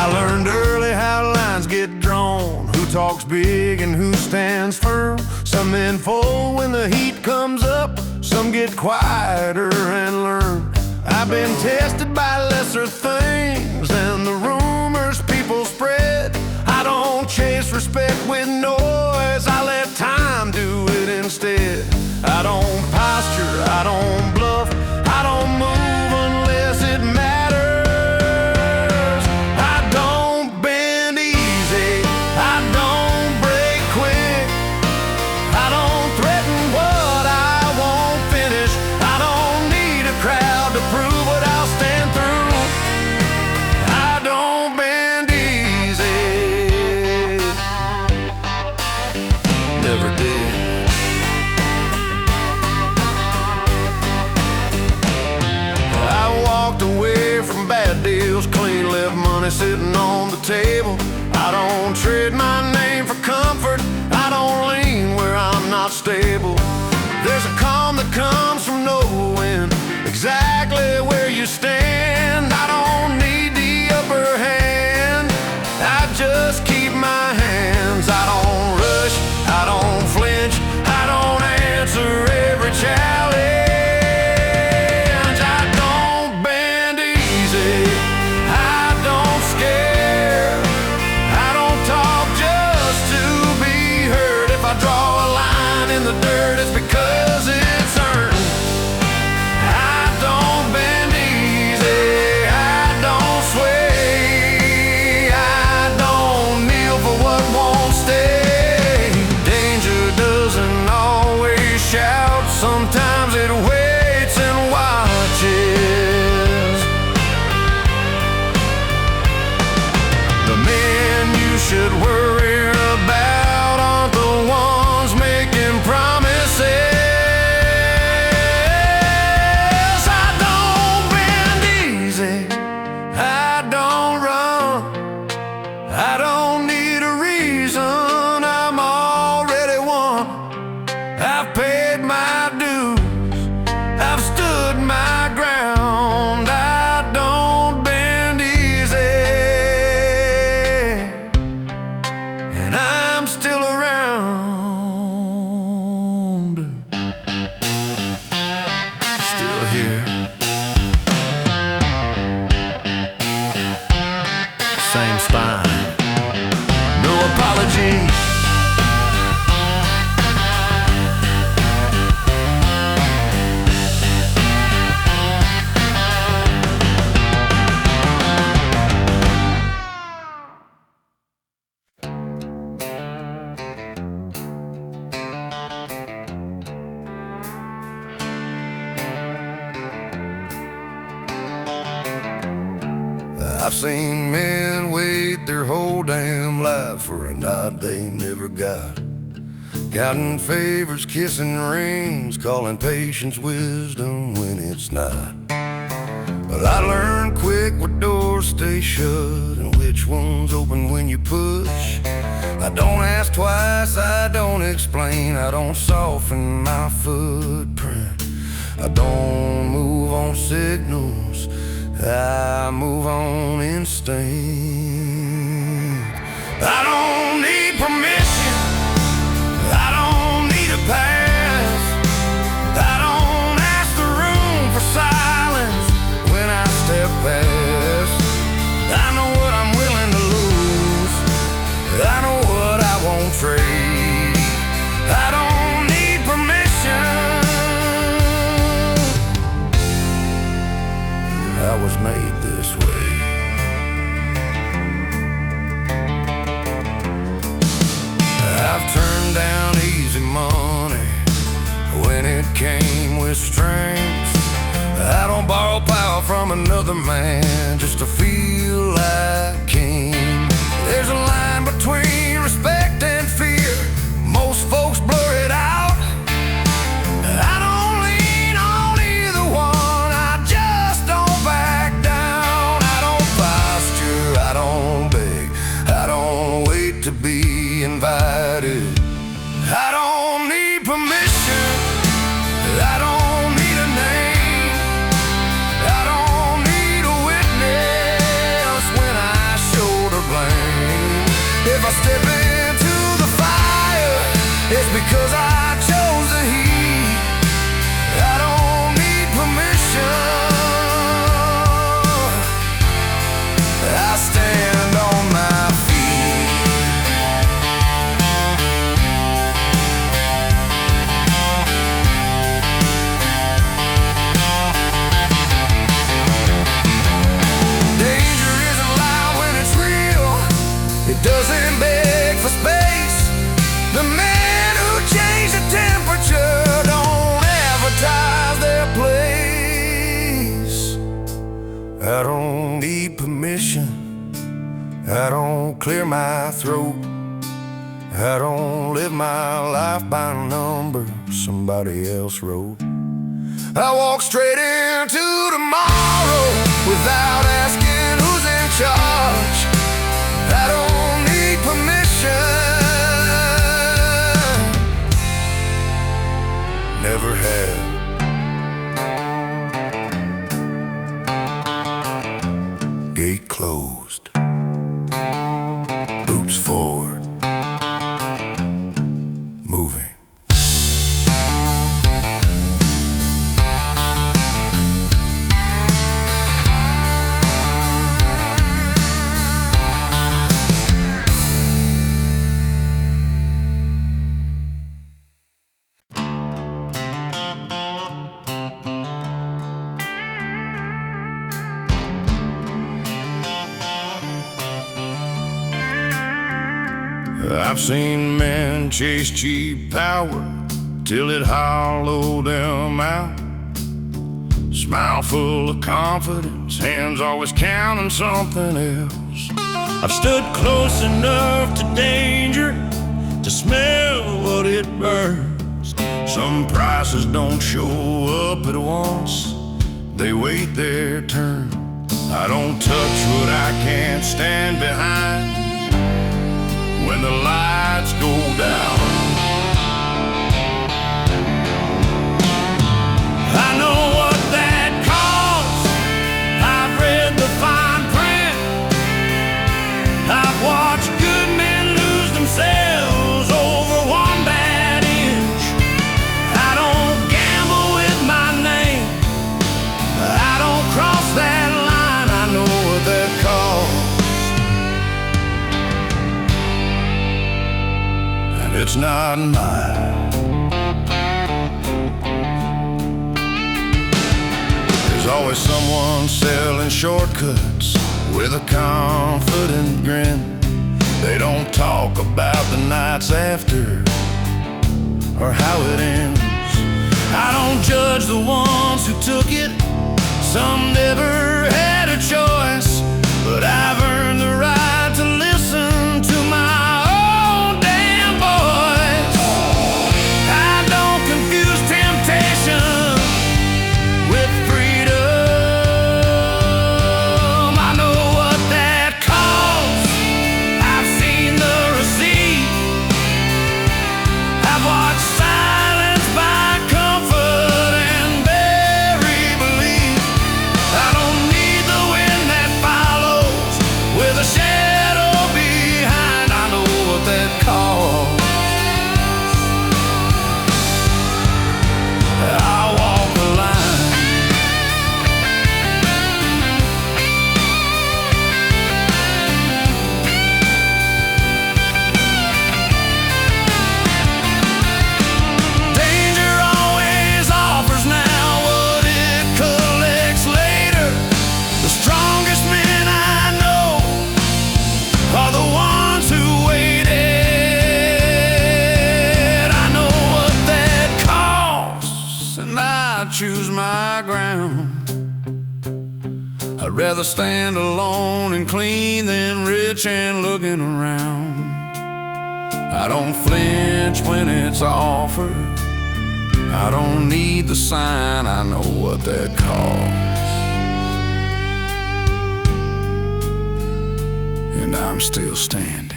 I learned early how lines get drawn, who talks big and who stands firm. Some men fold when the heat comes up, some get quieter and learn. I've been tested by lesser things than the rumors people spread. I don't chase respect with noise, I let time do it instead. I don't posture, I don't bluff, I don't move unless it matters. I don't bend easy, I don't break quick, I don't threaten what I won't finish. I don't need a crowd to prove what I'll stand through. I don't bend easy, never did. Clean, left money sitting on the table. I don't trade my name for comfort, I don't lean where I'm not stable. There's a calm that comes from knowing exactly where you stand. I don't need the upper hand, I just keep my hands. I don't rush, I don't flinch, I don't answer every challenge. Sometimes it waits and watches. The men you should worry about aren't the ones making promises. I don't bend easy, I don't run, I don't need a reason, I'm already won. I've paid my dues, I've stood my ground, I don't bend easy, and I'm still around, still here. Same spine, no apology. I've seen men wait their whole damn life for a nod they never got, counting favors, kissing rings, calling patience wisdom when it's not. But I learned quick what doors stay shut and which ones open when you push. I don't ask twice, I don't explain, I don't soften my footprint, I don't move on signals, I move on instinct. I don't need permission, I don't need a pass, I don't ask the room for silence when I step past. I know what I'm willing to lose, I know what I won't trade. I don't need permission, I was made this way. I've turned down easy money when it came with strength. I don't borrow power from another man just to feel like king. There's a line between respect and fear, most folks blur it out. I don't lean on either one, I just don't back down. I don't posture, I don't beg, I don't wait to be invited. I don't need permission, I don't need a name, I don't need a witness when I don't need permission. I don't clear my throat. I don't live my life by a number somebody else wrote. I walk straight into tomorrow without asking who's in charge. I don't need permission. Never have. Gate closed. Boots forward. Moving. I've seen men chase cheap power till it hollowed them out. Smile full of confidence, hands always counting something else. I've stood close enough to danger to smell what it burns. Some prices don't show up at once, they wait their turn. I don't touch what I can't stand behind when the lights go down. I know what that costs. I've read the fine print. I've watched good men lose themselves over one bad inch. I don't gamble with my name. I don't cross that line. I know what that costs. It's not mine. There's always someone selling shortcuts with a confident grin. They don't talk about the nights after or how it ends. I don't judge the ones who took it. Some never had a choice, but I've earned the right to listen to my choose my ground. I'd rather stand alone and clean than rich and looking around. I don't flinch when it's offered. I don't need the sign. I know what that costs. And I'm still standing.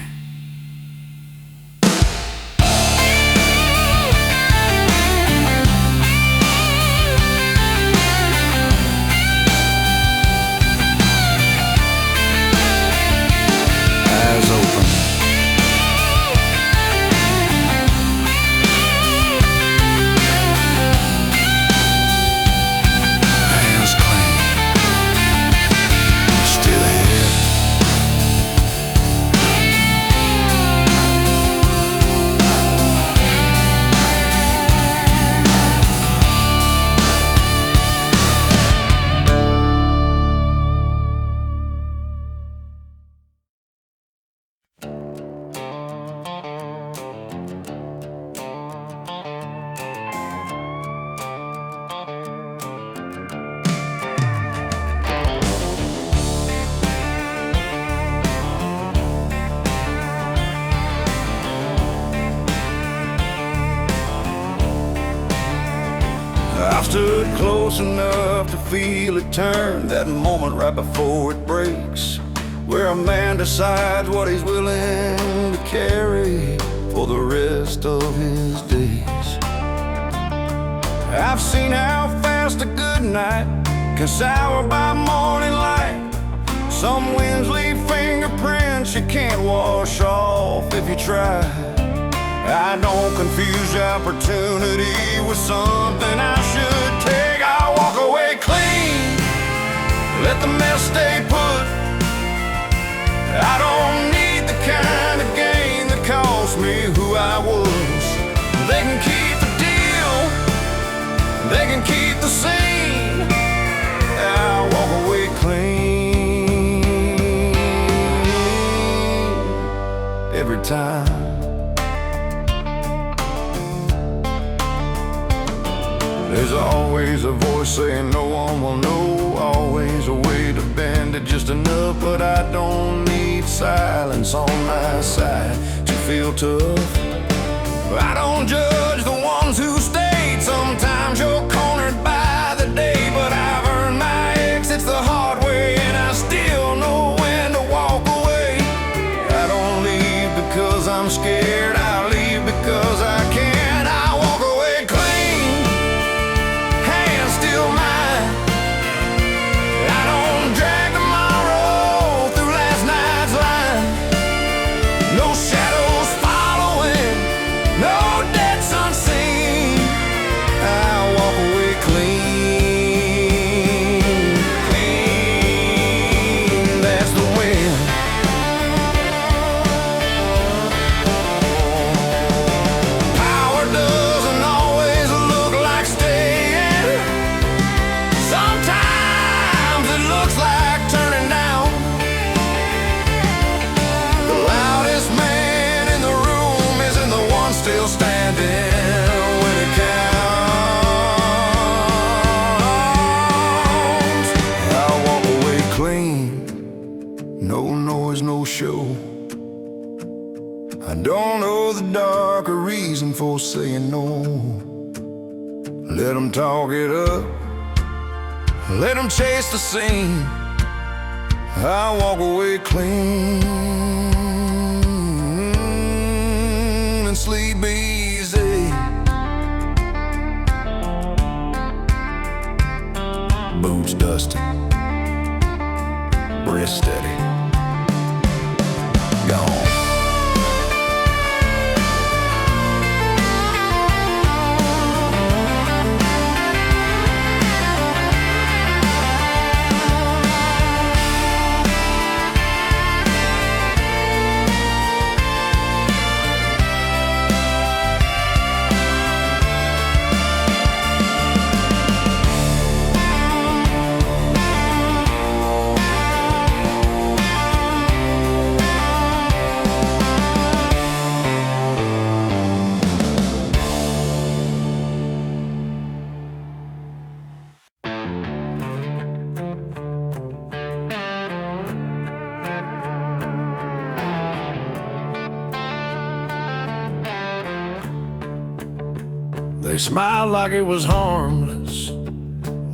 close enough to feel it turn, that moment right before it breaks, where a man decides what he's willing to carry for the rest of his days. I've seen how fast a good night can sour by morning light. Some winds leave fingerprints you can't wash off if you try. I don't confuse opportunity with something I should take. I walk away clean, let the mess stay put. I don't need the kind of gain that cost me who I was. They can keep the deal, they can keep the scene. I walk away clean every time. There's always a voice saying no one will know, always a way to bend it just enough, but I don't need silence on my side to feel tough. I don't judge the ones who stayed. Sometimes you're cornered by the day, but I've earned my exits the hard way, and I still know when to walk away. I don't leave because I'm scared, I leave because I can. I walk away clean, hands still mine. I don't drag tomorrow through last night's line. No shadows following, no debts unseen. I walk away clean, clean. That's the wind. Power doesn't always look like staying. Sometimes it looks like turning down. The loudest man in the room isn't the one still standing when it counts. I walk away clean, no noise, no show. I don't know the darker reason for saying no. Let them talk it up, let them chase the scene. I walk away clean and sleep easy. Boots dusted, breath steady, gone. They smiled like it was harmless,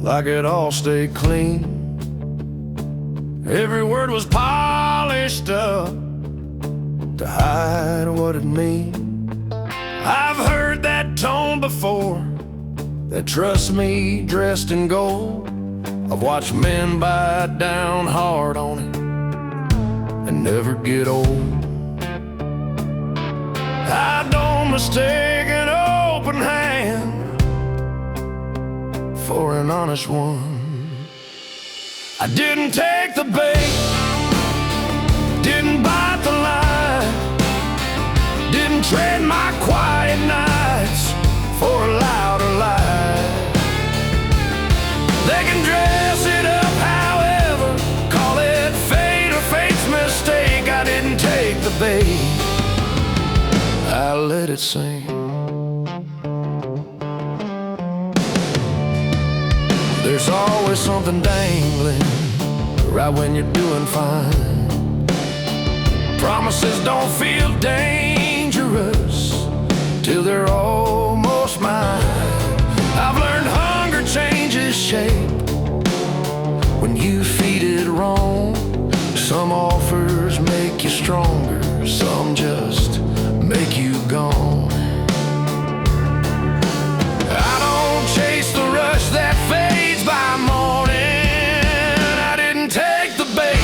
like it all stayed clean. Every word was polished up to hide what it means. I've heard that tone before, that trust me dressed in gold. I've watched men bite down hard on it and never get old. I don't mistake an open hand for an honest one. I didn't take the bait, didn't bite the line, didn't trade my quiet nights for a louder lie. They can dress it up however, call it fate or fate's mistake. I didn't take the bait, I let it sink. There's always something dangling right when you're doing fine. Promises don't feel dangerous till they're almost mine. I've learned hunger changes shape when you feed it wrong. Some offers make you stronger, some just make you gone. I don't chase the rush that fades by morning. I didn't take the bait,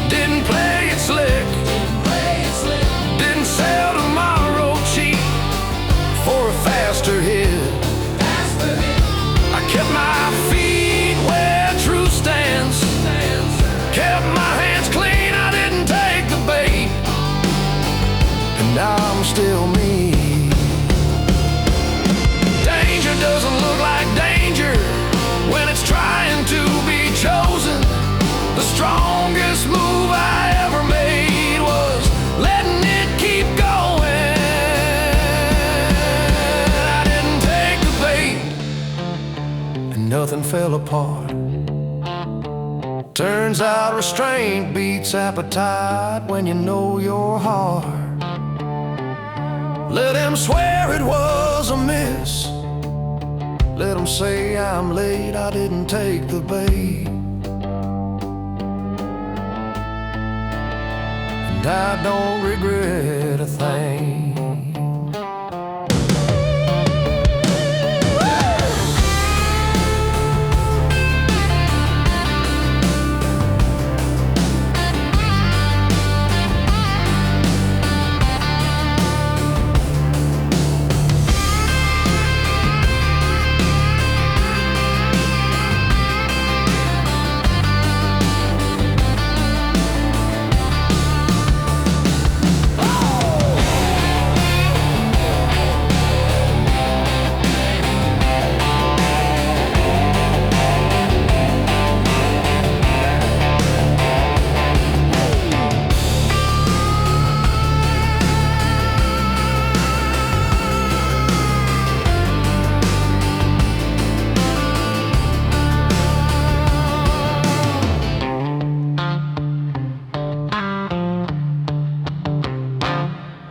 didn't play it slick, didn't sell tomorrow cheap for a faster hit. I kept my feet where truth stands, kept my hands clean. I didn't take the bait, and I'm still me. Danger doesn't look like danger when it's trying to be chosen. The strongest move I ever made was letting it keep going. I didn't take the bait, and nothing fell apart. Turns out restraint beats appetite when you know your heart. Let them swear it was a miss, let them say I'm late, I didn't take the bait. And I don't regret a thing.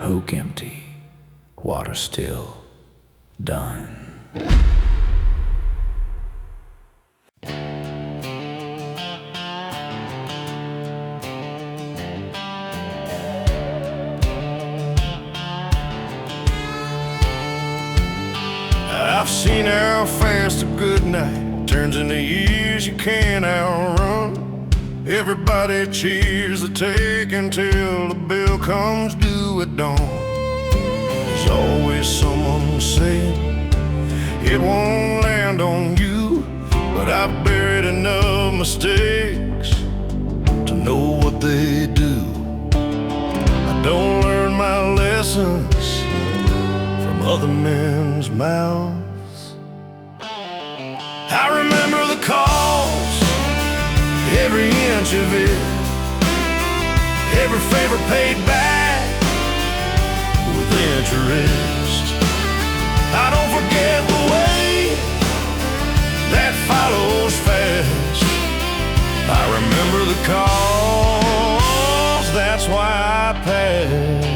Hook empty, water still, done. I've seen how fast a good night turns into years you can't outrun. Everybody cheers the take until the bill comes due at dawn. There's always someone saying it won't land on you, but I've buried enough mistakes to know what they do. I don't learn my lessons from other men's mouths. I remember the calls, every inch of it, every favor paid back with interest. I don't forget the way that follows fast. I remember the calls, that's why I pass.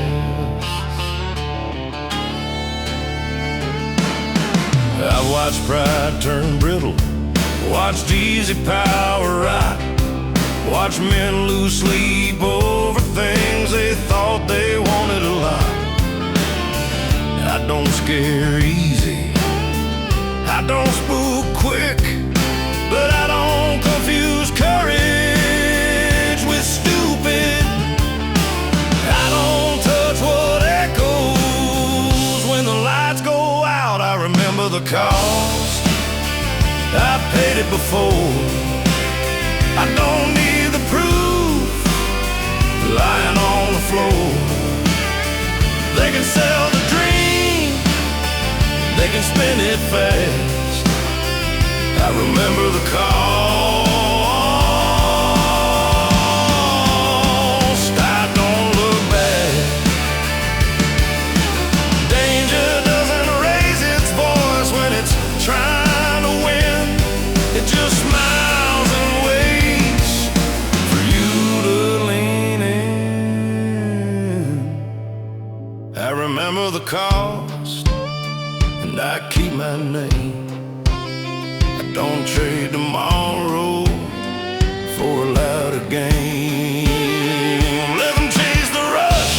I've watched pride turn brittle, watched easy power rot, watched men lose sleep over things they thought they wanted a lot. I don't scare easy, I don't spook quick, but I don't confuse courage with stupid. I don't touch what echoes when the lights go out. I remember the cost, I paid it before. I don't need the proof lying on the floor. They can sell the dream, they can spin it fast. I remember the cost, I don't look back. Danger doesn't raise its voice when it's trying to win. It just smiles and waits for you to lean in. I remember the cost, and I keep my name. Don't trade tomorrow for a louder game. Let them chase the rush,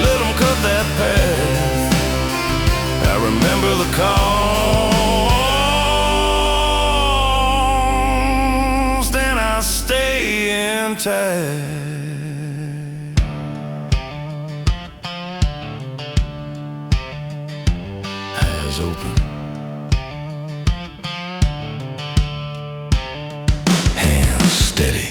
let them cut that path. I remember the cost, and I stay intact. Eyes open, hands steady.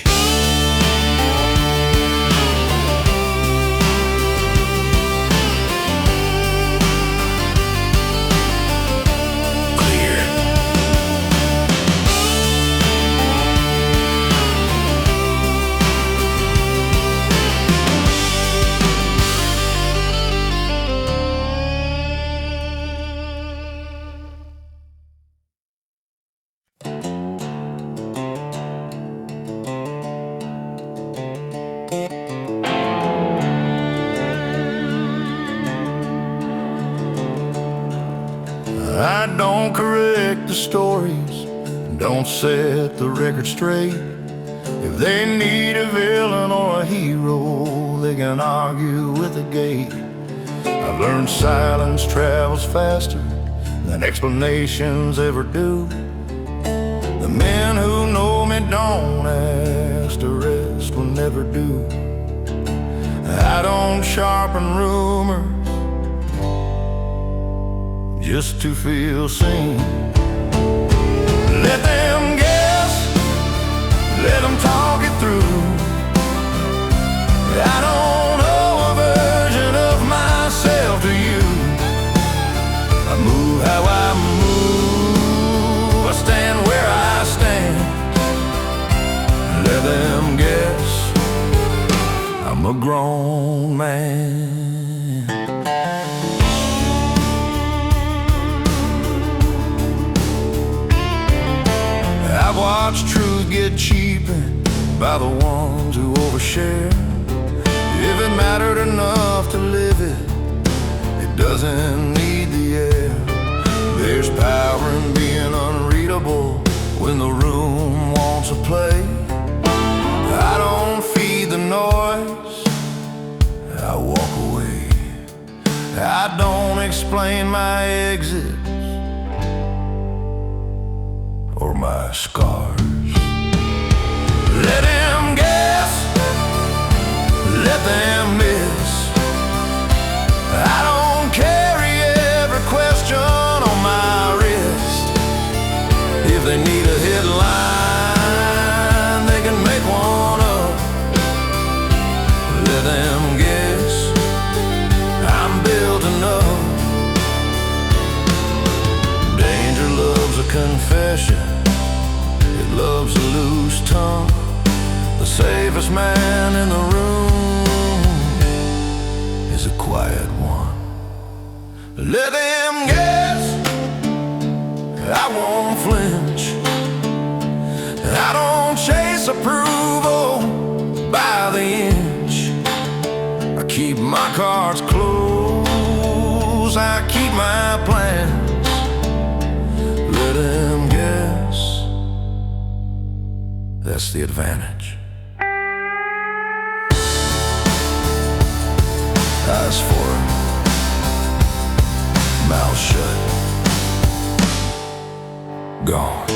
I don't correct the stories, don't set the record straight. If they need a villain or a hero, they can argue with the gate. I've learned silence travels faster than explanations ever do. The men who know me don't ask, the rest will never do. I don't sharpen rumors just to feel seen. Let them guess, let them talk it through. I don't owe a version of myself to you. I move how I move, I stand where I stand. Let them guess, I'm a grown man. I've watched truth get cheapened by the ones who overshare. If it mattered enough to live it, it doesn't need the air. There's power in being unreadable when the room wants a play. I don't feed the noise, I walk away. I don't explain my exits or my scars. Let them guess, let them miss. I don't carry every question on my wrist. If they need a headline, they can make one up. Let them guess, I'm built enough. Danger loves a confession, loves a loose tongue. The safest man in the room is a quiet one. Let them guess, I won't flinch. I don't chase approval by the inch. I keep my cards close, I keep my plans. Let them guess, that's the advantage. Eyes forward, mouth shut, gone.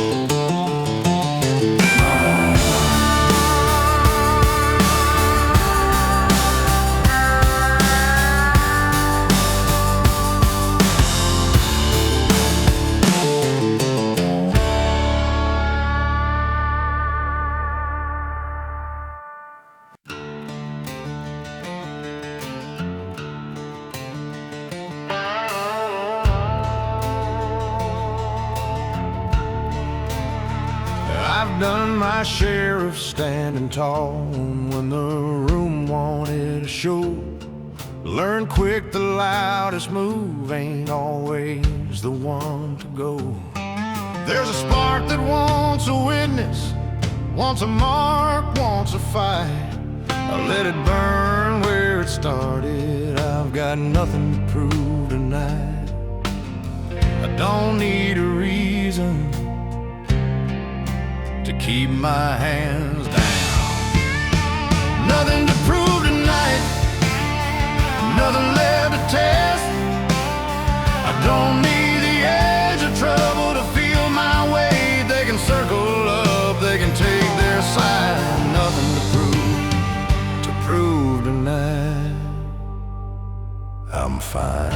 I've done my share of standing tall when the room wanted a show. Learn quick the loudest move ain't always the one to go. There's a spark that wants a witness, wants a mark, wants a fight. I let it burn where it started. I've got nothing to prove tonight. I don't need a reason, to keep my hands down. Nothing to prove tonight, nothing left to test. I don't need the edge of trouble to feel my way. They can circle up, they can take their side. Nothing to prove tonight. I'm fine.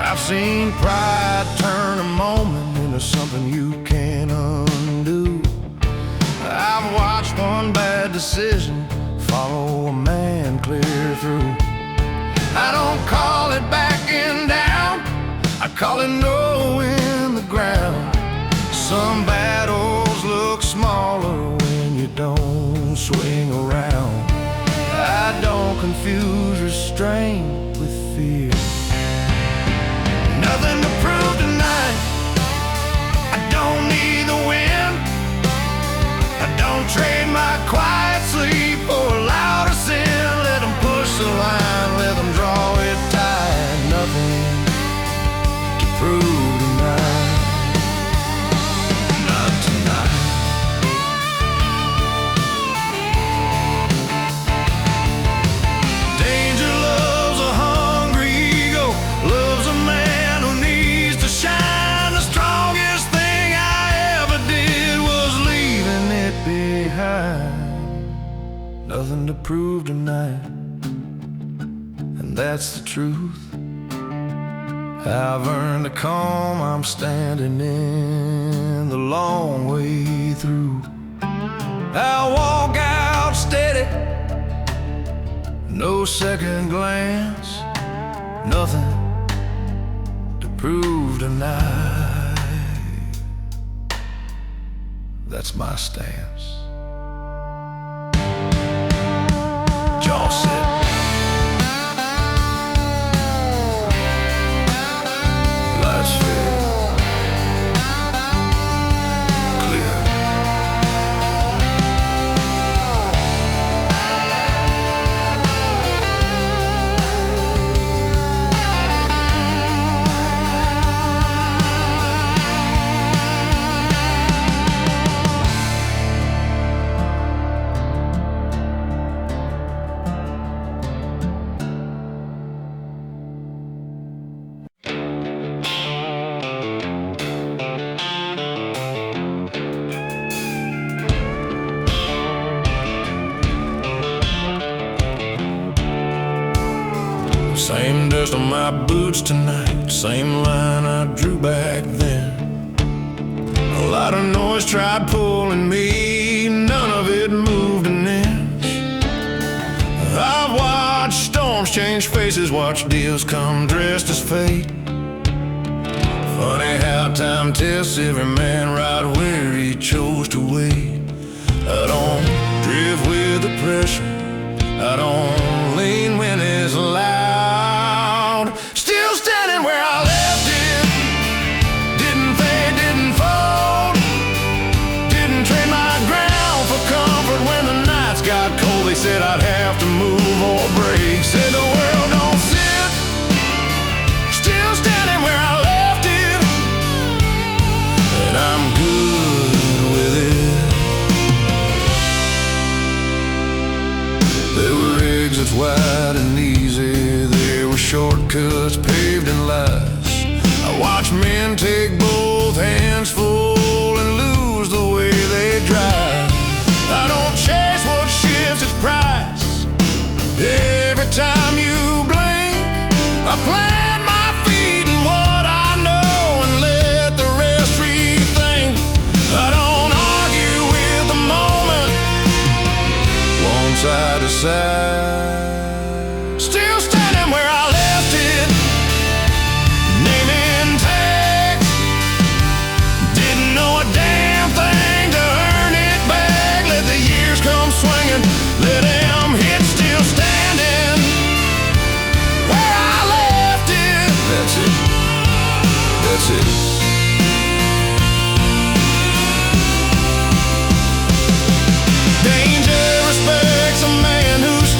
I've seen pride turn a moment into something you can't undo. I've watched one bad decision follow a man clear through. I don't call it backing down, I call it knowing the ground. Some battles look smaller when you don't swing around. I don't confuse restraint with fear. Nothing to prove tonight, I don't need the wind. I don't trade my quiet sleep for a louder sin. Let them push the line, let them draw it tight. Nothing to prove tonight. Not tonight. Danger loves a hungry ego, loves a man who needs to shine. The strongest thing I ever did was leaving it behind. Nothing to prove tonight, and that's the truth. I've earned the calm, I'm standing in the long way through. I'll walk out steady, no second glance. Nothing to prove tonight, that's my stance. Jaw set. Lights fade. Clear. Same dust on my boots tonight, same line I drew back then. A lot of noise tried pulling me, none of it moved an inch. I've watched storms change faces, watched deals come dressed as fate. Funny how time tests every man right where he chose to wait. I don't drift with the pressure, I don't lean when it's loud. Still standing where I left it, didn't fade, didn't fold. Didn't trade my ground for comfort when the nights got cold. They said I'd have to move or break, said the world don't sit. Still standing where I left it, and I'm good with it. There were exits wide and easy, there were shortcuts paved in lies. I watched men take both hands full and lose the way they drive. I don't chase what shifts its price. Every time you blink, I plant my feet in what I know and let the rest rethink. I don't argue with the moment, one side to side. Still standing where I left it, name intact. Didn't know a damn thing to earn it back. Let the years come swinging, let them hit. Still standing where I left it. That's it, that's it. Danger respects a man who's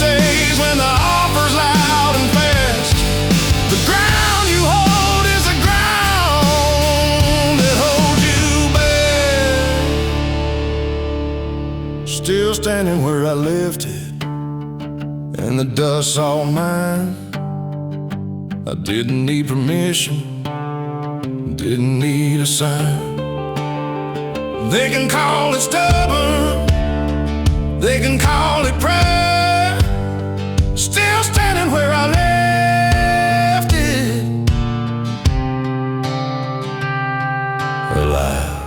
standing where I left it, and the dust's all mine. I didn't need permission, didn't need a sign. They can call it stubborn, they can call it pride. Still standing where I left it, alive.